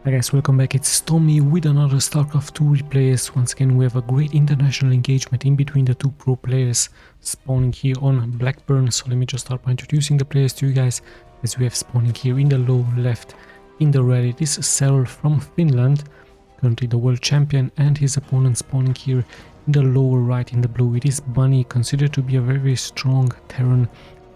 Hi guys, welcome back. It's Tommy with another Starcraft 2 replays. Once again, we have a great international engagement in between the two pro players spawning here on Blackburn. So let me just start by introducing the players to you guys, as we have spawning here in the low left. In the red, it is SERRAL from Finland, currently the world champion, and his opponent spawning here in the lower right in the blue. It is Bunny, considered to be a very strong Terran,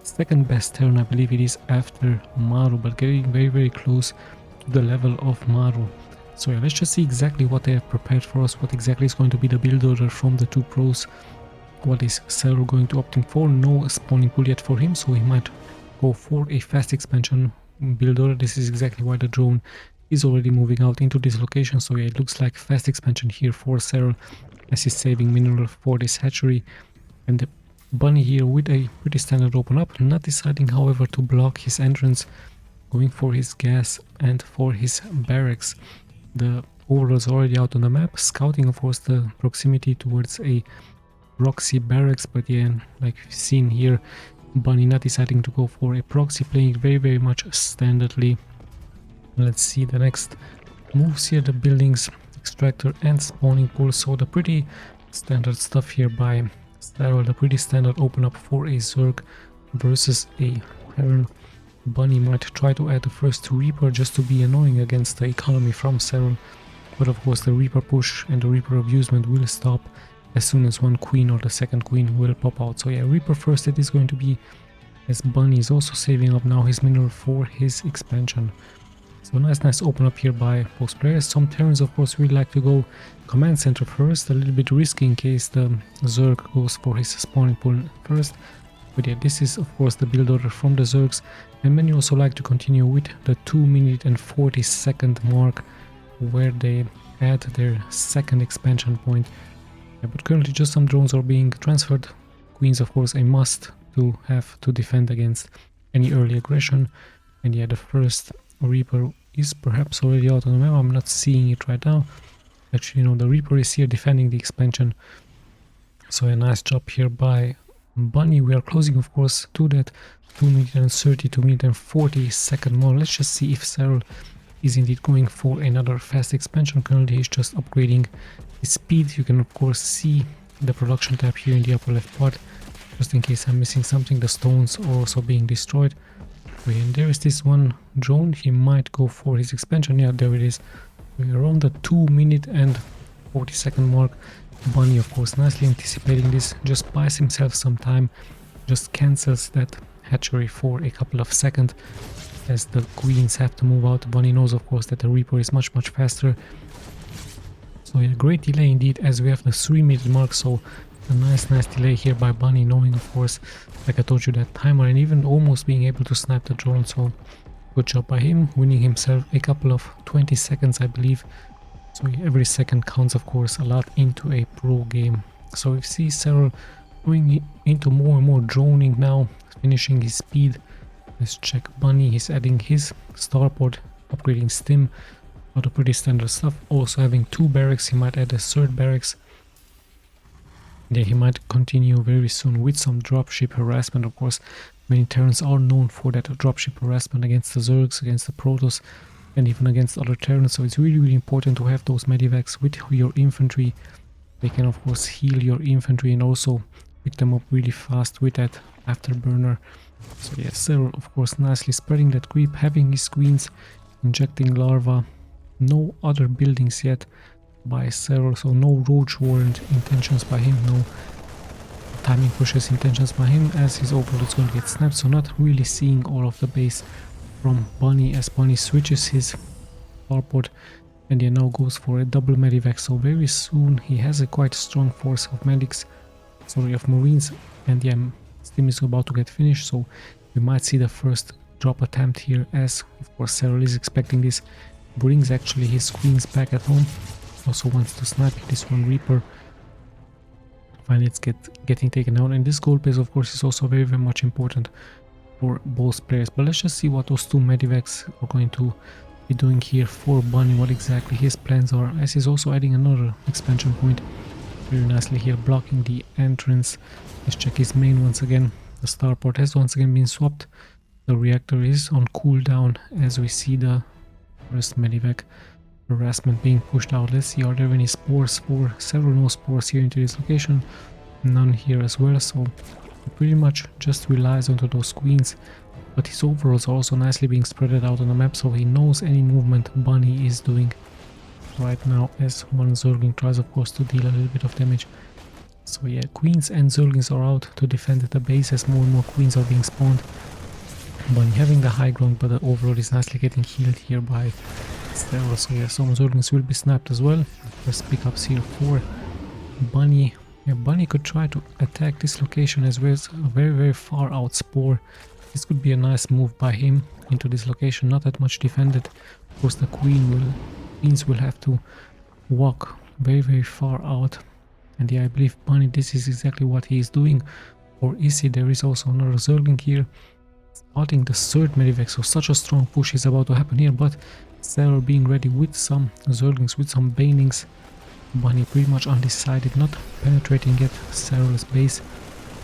second best Terran, I believe it is, after Maru, but getting very close to the level of Maru. So yeah, let's just see exactly what they have prepared for us, what exactly is going to be the build order from the two pros. What is SERRAL going to opt in for? No spawning pool yet for him, so he might go for a fast expansion build order. This is exactly why the drone is already moving out into this location. So yeah, it looks like fast expansion here for SERRAL, as he's saving mineral for this hatchery. And the Bunny here with a pretty standard open up, not deciding however to block his entrance, going for his gas and for his barracks. The overlord is already out on the map, scouting of course the proximity towards a proxy barracks, but yeah, like we've seen here, Bunny not deciding to go for a proxy, playing very much standardly. Let's see the next moves here, the buildings, extractor and spawning pool. So the pretty standard stuff here by SERRAL, the pretty standard open up for a Zerg versus a Terran. Bunny might try to add the first Reaper just to be annoying against the economy from SERRAL, but of course the Reaper push and the Reaper abusement will stop as soon as one queen or the second queen will pop out. So yeah, Reaper first it is going to be, as Bunny is also saving up now his mineral for his expansion. So nice open up here by both players. Some Terrans of course really like to go command center first, a little bit risky in case the Zerg goes for his spawning pool first. But yeah, this is of course the build order from the Zergs, and many also like to continue with the 2-minute and 40-second mark where they add their second expansion point. Yeah, but currently just some drones are being transferred. Queens of course a must to have to defend against any early aggression. And yeah, the first Reaper is perhaps already out on the map. I'm not seeing it right now. Actually no, the Reaper is here defending the expansion. So a nice job here by Bunny. We are closing of course to that 2-minute and 30, 2-minute and 40-second more. Let's just see if SERRAL is indeed going for another fast expansion. Currently he's just upgrading his speed. You can of course see the production tab here in the upper left part, just in case I'm missing something. The stones are also being destroyed. And there is this one drone, he might go for his expansion. Yeah, there it is. We're around the 2-minute and 40-second mark. Bunny of course nicely anticipating this, just buys himself some time, just cancels that hatchery for a couple of seconds as the queens have to move out. Bunny knows of course that the Reaper is much faster. So yeah, great delay indeed, as we have the 3-minute mark. So a nice delay here by Bunny, knowing of course, like I told you, that timer, and even almost being able to snipe the drone. So good job by him, winning himself a couple of 20 seconds I believe. So every second counts of course a lot into a pro game. So we see SERRAL going into more and more droning now, finishing his speed. Let's check Bunny, he's adding his starport, upgrading stim, a lot of pretty standard stuff. Also having 2 barracks, he might add a 3rd barracks. Yeah, he might continue very soon with some dropship harassment. Of course, many Terrans are known for that dropship harassment against the Zergs, against the Protoss, and even against other Terrans. So it's really important to have those medivacs with your infantry. They can of course heal your infantry and also pick them up really fast with that afterburner. So yeah, SERRAL of course nicely spreading that creep, having his queens, injecting larva. No other buildings yet by SERRAL, so no roach warrant intentions by him, no timing pushes intentions by him, as his overlord is going to get snapped. So not really seeing all of the base from Bunny, as Bunny switches his starport and he now goes for a double medivac. So very soon he has a quite strong force of medics, sorry, of marines, and yeah, stim is about to get finished. So we might see the first drop attempt here, as of course SERRAL is expecting this. Brings actually his queens back at home, also wants to snipe this one Reaper. Finally it's getting taken out, and this gold base of course is also very much important for both players. But let's just see what those 2 medivacs are going to be doing here for Bunny, what exactly his plans are, as he's also adding another expansion point very nicely here, blocking the entrance. Let's check his main once again. The starport has once again been swapped. The reactor is on cooldown as we see the first medivac. harassment being pushed out. Let's see, are there any spores for SERRAL? No spores here into this location, none here as well, so he pretty much just relies onto those queens. But his overalls are also nicely being spread out on the map, so he knows any movement Bunny is doing right now, as one Zergling tries of course to deal a little bit of damage. So yeah, queens and Zerglings are out to defend the base as more and more queens are being spawned. Bunny having the high ground, but the overall is nicely getting healed here by SERRAL. So yeah, some Zerglings will be snapped as well. First pickups here for Bunny. Yeah, Bunny could try to attack this location as well as a very far out spore. This could be a nice move by him into this location, not that much defended. Of course the queens will have to walk very far out. And yeah, I believe Bunny, this is exactly what he is doing. Or is he? There is also another Zergling here spotting the third medivac, so such a strong push is about to happen here, but SERRAL being ready with some Zerglings, with some banelings. Bunny pretty much undecided, not penetrating yet SERRAL's base,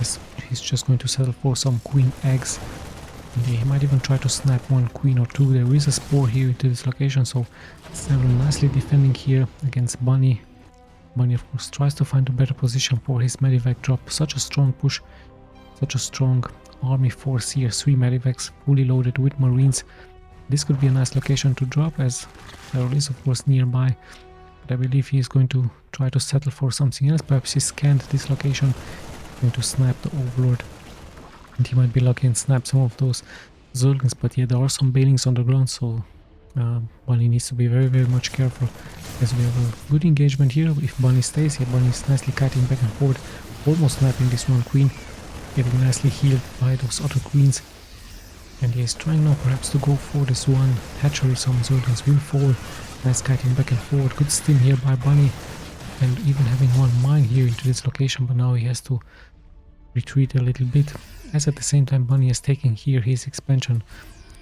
as he's just going to settle for some queen eggs. And yeah, he might even try to snap one queen or two. There is a spore here into this location, so SERRAL nicely defending here against Bunny. Bunny of course tries to find a better position for his medivac drop. Such a strong push, such a strong army force here, 3 medivacs fully loaded with marines. This could be a nice location to drop, as SERRAL is of course nearby, but I believe he is going to try to settle for something else. Perhaps he scanned this location, going to snap the overlord, and he might be lucky and snap some of those Zerglings. But yeah, there are some banelings on the ground, so Bunny needs to be very much careful, as we have a good engagement here. If Bunny stays here, Bunny is nicely kiting back and forth, almost snapping this one queen, getting nicely healed by those other queens. And he is trying now perhaps to go for this one hatchery. Some Zerglings will fall. Nice kiting back and forth, good stim here by Bunny, and even having one mine here into this location, but now he has to retreat a little bit, as at the same time Bunny is taking here his expansion.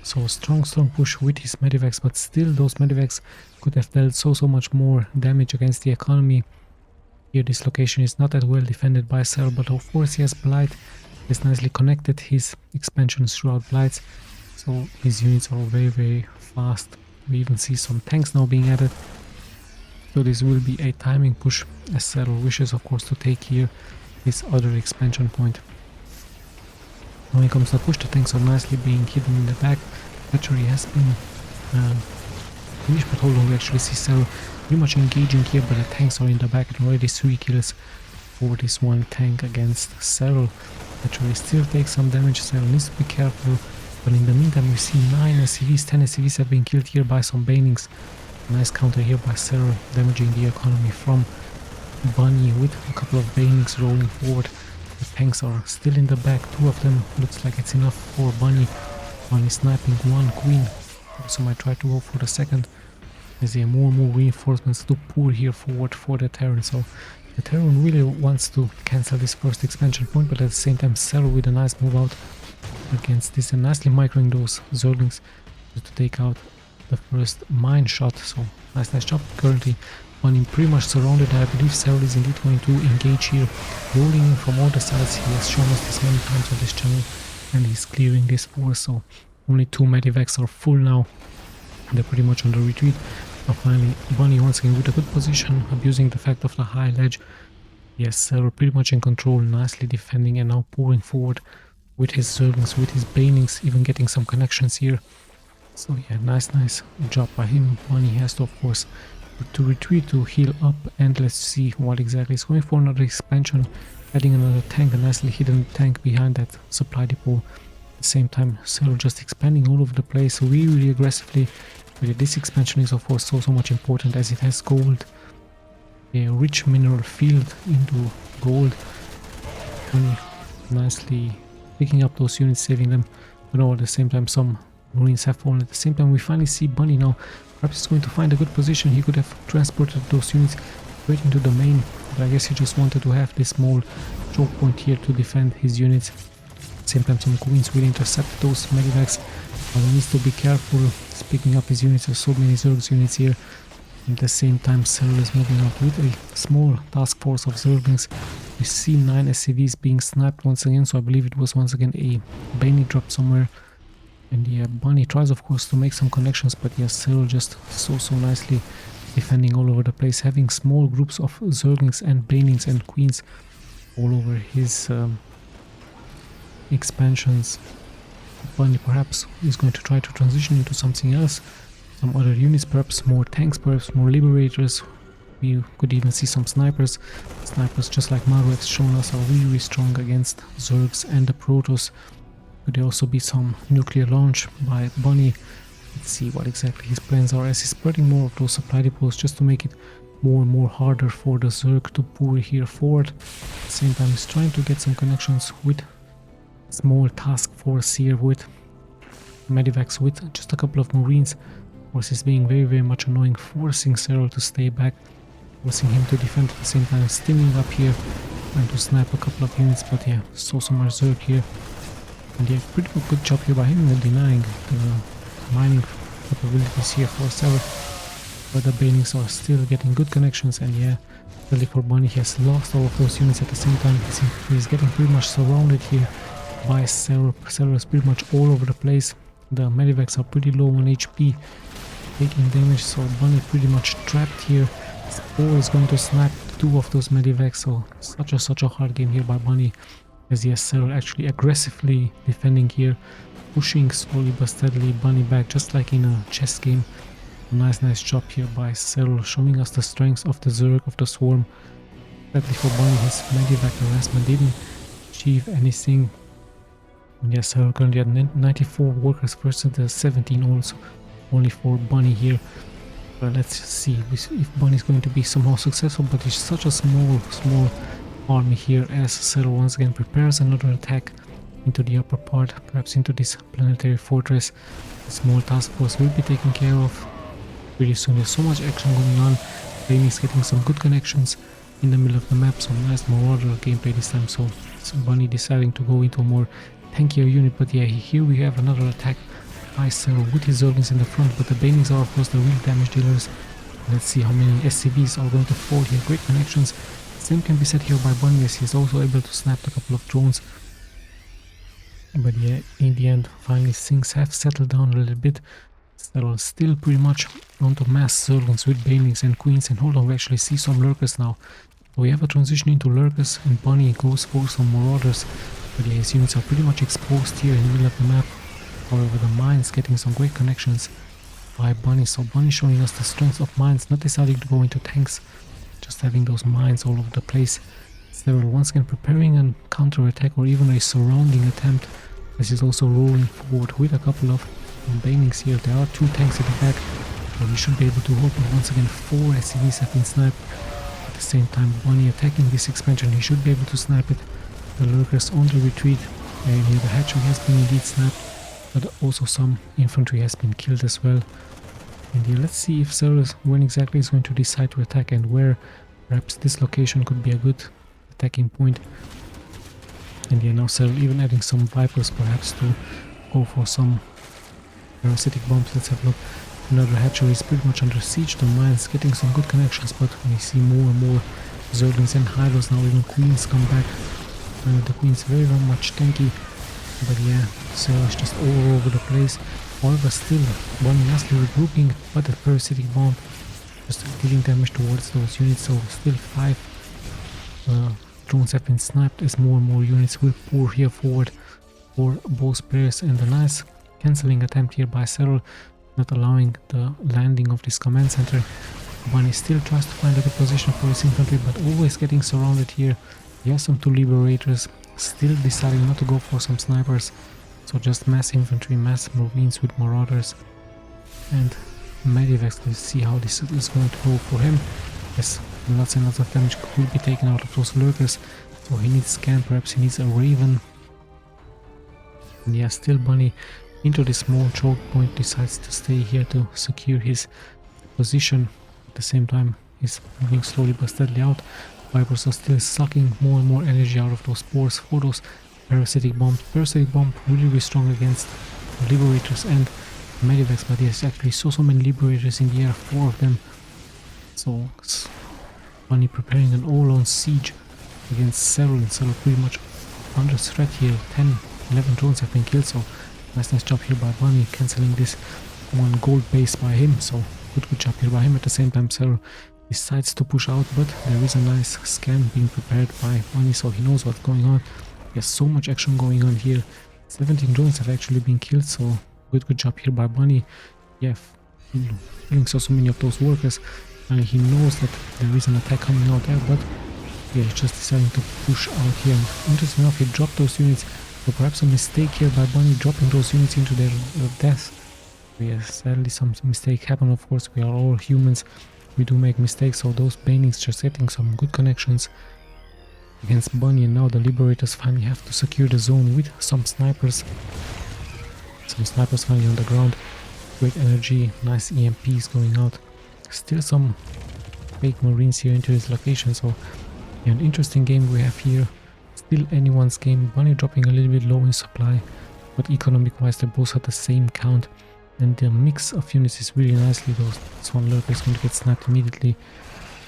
So strong push with his medivacs, but still those medivacs could have dealt so much more damage against the economy. Here this location is not that well defended by SERRAL, but of course he has Blight. He has nicely connected his expansions throughout Blights, so his units are very fast. We even see some tanks now being added. So this will be a timing push, as SERRAL wishes of course to take here this other expansion point. Now here comes the push, the tanks are nicely being hidden in the back. Hatchery has been finished, but hold on, we actually see SERRAL pretty much engaging here, but the tanks are in the back, and already 3 kills for this one tank against SERRAL. Hatchery still takes some damage, SERRAL needs to be careful, but in the meantime we see 9 SCVs, 10 SCVs have been killed here by some banelings. Nice counter here by SERRAL, damaging the economy from Bunny with a couple of banelings rolling forward. The tanks are still in the back, 2 of them, looks like it's enough for Bunny. Bunny sniping one queen, also might try to go for the second. There's more and more reinforcements to pour here forward for the Terran, so the Terran really wants to cancel this first expansion point, but at the same time SERRAL with a nice move out against this and nicely microing those Zerglings to take out the first mine shot. So nice job. Currently Bunny pretty much surrounded. I believe SERRAL is indeed going to engage here, rolling in from all the sides. He has shown us this many times on this channel, and he's clearing this force, so only 2 medivacs are full now. They're pretty much on the retreat. Now finally Bunny once again with a good position, abusing the fact of the high ledge. Yes, SERRAL pretty much in control, nicely defending and now pouring forward with his Zerglings, with his banelings, even getting some connections here. So yeah, nice job by him. Bunny has to of course to retreat to heal up, and let's see what exactly is going for. Another expansion, adding another tank, a nicely hidden tank behind that supply depot. At the same time SERRAL just expanding all over the place really aggressively. But this expansion is of course so much important, as it has gold, a rich mineral field into gold. Bunny nicely picking up those units, saving them, but all at the same time some marines have fallen. At the same time we finally see Bunny now. Perhaps he's going to find a good position. He could have transported those units straight into the main, but I guess he just wanted to have this small choke point here to defend his units. At the same time some queens will intercept those medivacs, but he needs to be careful. He's picking up his units. There's so many Zerg units here. At the same time SERRAL is moving out with a small task force of Zerglings. We see 9 SCVs being sniped once again, so I believe it was once again a Baneling drop somewhere. And yeah, Bunny tries of course to make some connections, but yeah, SERRAL just so nicely defending all over the place, having small groups of Zerglings and Banelings and Queens all over his expansions. Bunny perhaps is going to try to transition into something else, some other units, perhaps more tanks, perhaps more liberators. We could even see some snipers. Snipers, just like Maru has shown us, are really strong against Zergs and the Protoss. Could there also be some nuclear launch by Bunny? Let's see what exactly his plans are, as he's spreading more of those supply depots just to make it more and more harder for the Zerg to pull here forward. At the same time, he's trying to get some connections with small task force here, with medivacs, with just a couple of Marines. Of course, he's being very much annoying, forcing SERRAL to stay back, forcing him to defend at the same time, steaming up here, trying to snipe a couple of units, but yeah, so much Zerg here. And yeah, pretty good job here by him in denying the mining capabilities here for SERRAL. But the Banelings are still getting good connections, and yeah, really for Bunny, he has lost all of those units at the same time. He's getting pretty much surrounded here by SERRAL. SERRAL is pretty much all over the place. The medivacs are pretty low on HP, taking damage, so Bunny pretty much trapped here. Spore is going to snipe two of those medivacs, so such a hard game here by Bunny, as yes, SERRAL actually aggressively defending here, pushing slowly but steadily Bunny back, just like in a chess game. Nice job here by SERRAL, showing us the strengths of the Zerg, of the Swarm. Sadly for Bunny, his medivac harassment didn't achieve anything. And yes, SERRAL currently at 94 workers versus the 17 also, only for Bunny here. But let's see if Bunny is going to be somehow successful, but it's such a small army here, as SERRAL once again prepares another attack into the upper part, perhaps into this planetary fortress. The small task force will be taken care of pretty soon. There's so much action going on. Banelings getting some good connections in the middle of the map, so nice Marauder gameplay this time. So Bunny deciding to go into a more tankier unit, but yeah, here we have another attack by SERRAL with his Zerglings in the front, but the Banelings are of course the real damage dealers. Let's see how many SCVs are going to fall here. Great connections. Same can be said here by Bunny, as he's also able to snap a couple of drones. But yeah, in the end, finally things have settled down a little bit. SERRAL still pretty much onto mass Zerglings with Banelings and Queens, and hold on, we actually see some Lurkers now. So we have a transition into Lurkers, and Bunny goes for some Marauders. But yeah, his units are pretty much exposed here in the middle of the map. However, the mines getting some great connections by Bunny, so Bunny showing us the strength of mines, not deciding to go into tanks, just having those mines all over the place. SERRAL once again preparing a counter-attack or even a surrounding attempt, as he's also rolling forward with a couple of Banelings here. There are two tanks at the back, so we should be able to open. Once again, 4 SCVs have been sniped. At the same time, Bunny attacking this expansion, he should be able to snipe it. The Lurkers on the retreat, and here the hatchery has been indeed snapped, but also some infantry has been killed as well. And here let's see if SERRAL when exactly is going to decide to attack, and where. Perhaps this location could be a good attacking point. And yeah, now SERRAL even adding some Vipers perhaps to go for some parasitic bombs. Let's have a look. Another hatchery is pretty much under siege. The mines getting some good connections, but we see more and more Zerglings and Hylos now. Even Queens come back. The Queens very much tanky, but yeah, SERRAL is just all over the place. However, still Bunny nicely regrouping, but a parasitic bomb just dealing damage towards those units. So still 5 drones have been sniped, as more and more units will pour here forward for both players. And a nice cancelling attempt here by SERRAL, not allowing the landing of this command center. Bunny still tries to find a good position for his infantry, but always getting surrounded here. He has some 2 liberators, still deciding not to go for some snipers, so just mass infantry, mass Marines with Marauders and medivacs. Let's see how this is going to go for him. Yes, lots and lots of damage could be taken out of those Lurkers, so he needs scan, perhaps he needs a Raven. And yeah, still Bunny into this small choke point decides to stay here to secure his position. At the same time, he's moving slowly but steadily out. Vipers are still sucking more and more energy out of those spores for those parasitic bombs. Parasitic bomb really strong against liberators and medivacs, but there's actually so many liberators in the air, 4 of them. So Bunny preparing an all-on siege against SERRAL, and SERRAL pretty much under threat here. 10-11 drones have been killed, so Nice job here by Bunny, cancelling this one gold base by him, so good job here by him. At the same time, Serral decides to push out, but there is a nice scan being prepared by Bunny, so he knows what's going on. There's so much action going on here. 17 drones have actually been killed, so good job here by Bunny. Yeah, killing so many of those workers, and he knows that there is an attack coming out there, but yeah, he's just deciding to push out here. And interesting enough, he dropped those units, so perhaps a mistake here by Bunny dropping those units into their death. Yeah, sadly some mistake happened, of course, we are all humans, we do make mistakes, so those banelings just getting some good connections against Bunny, and now the Liberators finally have to secure the zone with some snipers. Some snipers finally on the ground, great energy, nice EMPs going out. Still some fake Marines here into this location, so yeah, an interesting game we have here. Still anyone's game, Bunny dropping a little bit low in supply, but economic wise they both had the same count. And the mix of units is really nicely. This one lurker is going to get snapped immediately.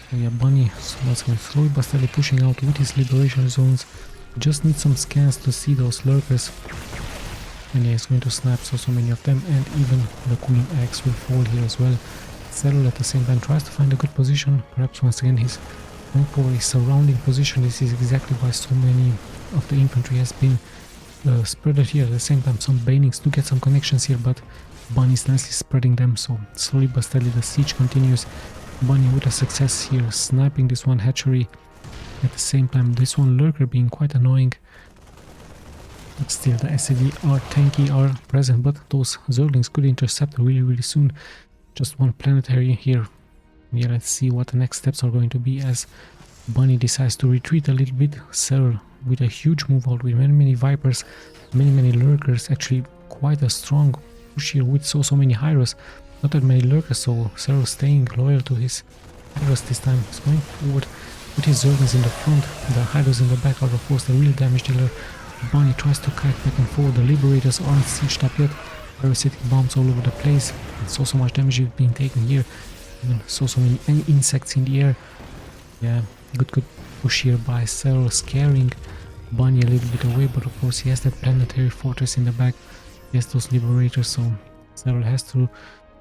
So yeah, Bunny was going slowly but steadily pushing out with his liberation zones. Just need some scans to see those lurkers. And yeah, he's going to snap so many of them, and even the Queen Axe will fall here as well. SERRAL at the same time tries to find a good position. Perhaps once again he's going for a surrounding position. This is exactly why so many of the infantry has been spread here. At the same time, some banelings do get some connections here, but Bunny is nicely spreading them, so slowly but steadily the siege continues. Bunny with a success here, sniping this one hatchery. At the same time, this one lurker being quite annoying. But still, the SCV are tanky, are present, but those Zerglings could intercept really soon. Just one planetary here. Yeah, let's see what the next steps are going to be as Bunny decides to retreat a little bit. SERRAL with a huge move out with many Vipers, many lurkers, actually quite a strong push here with so many Hyros. Not that many lurkers, so SERRAL staying loyal to his Hyros this time. He's going forward with his Zerglings in the front, the Hyros in the back are of course the real damage dealer. Bunny tries to kite back and forth, the Liberators aren't sieged up yet, parasitic bombs all over the place, and so much damage is being taken here, even so many insects in the air. Yeah, good push here by SERRAL, scaring Bunny a little bit away, but of course he has that planetary fortress in the back. Yes, those Liberators, so SERRAL has to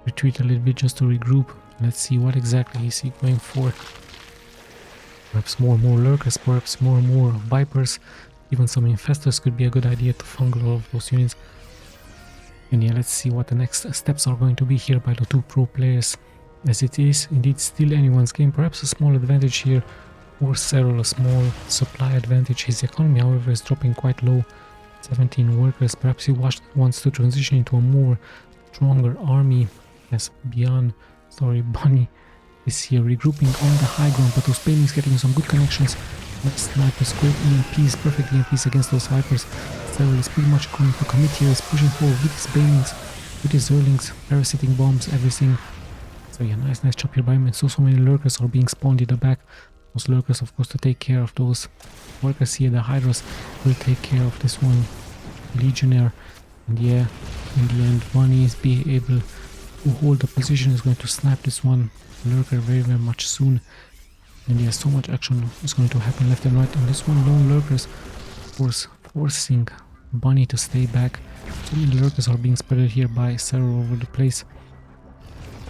retreat a little bit just to regroup. Let's see what exactly is he going for. Perhaps more lurkers, perhaps more Vipers, even some Infestors could be a good idea to fungal all of those units. And yeah, let's see what the next steps are going to be here by the two pro players. As it is indeed still anyone's game, perhaps a small advantage here, or SERRAL a small supply advantage. His economy, however, is dropping quite low. 17 workers, perhaps he wants to transition into a more stronger army, as Bunny is here regrouping on the high ground, but those banelings getting some good connections. Nice snipers, great EMPs, perfect EMPs against those Vipers. SERRAL is pretty much going to commit here, is pushing forward with his banelings, with his Zerglings, parasitic bombs, everything. So yeah, nice chop here by him, and so many lurkers are being spawned in the back. Those lurkers, of course, to take care of those workers here. The Hydras will take care of this one Legionnaire. And yeah, in the end, Bunny is being able to hold the position, is going to snap this one lurker very much soon. And yeah, so much action is going to happen left and right. And this one lone lurkers, of course, forcing Bunny to stay back. So many lurkers are being spread here by SERRAL over the place.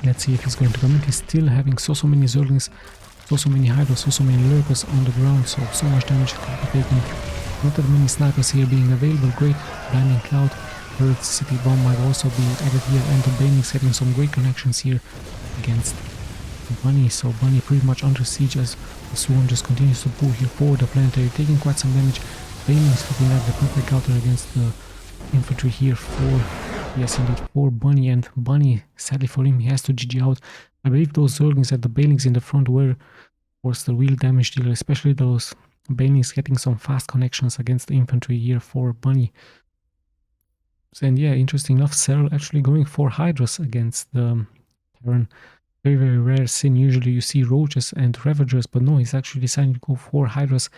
Let's see if he's going to commit. He's still having so many Zerglings, so many Hydras, so many lurkers on the ground, so much damage can be taken. Not that many snipers here being available. Great landing cloud, parasitic bomb might also be added here, and the banelings getting some great connections here against Bunny. So Bunny pretty much under siege as the swarm just continues to pull here forward. The planetary taking quite some damage. Banelings looking like the perfect counter against the infantry here for, yes indeed, for Bunny. And Bunny, sadly for him, he has to GG out. I believe those Zerglings and the banelings in the front were, of course, the real damage dealer, especially those banelings getting some fast connections against the infantry here for Bunny. And yeah, interesting enough, SERRAL actually going for Hydras against the Terran. Very rare sin. Usually you see Roaches and Ravagers, but no, he's actually deciding to go for Hydras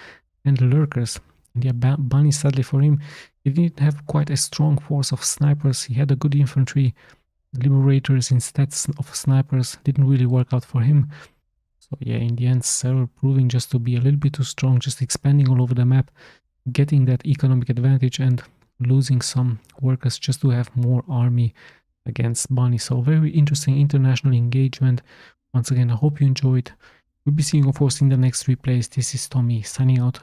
and Lurkers. And yeah, Bunny, sadly for him, he didn't have quite a strong force of snipers. He had a good infantry. Liberators instead of snipers didn't really work out for him. So yeah, in the end, SERRAL proving just to be a little bit too strong, just expanding all over the map, getting that economic advantage, and losing some workers just to have more army against Bunny. So very interesting international engagement. Once again, I hope you enjoyed. We'll be seeing, of course, in the next replays. This is Tommy signing out.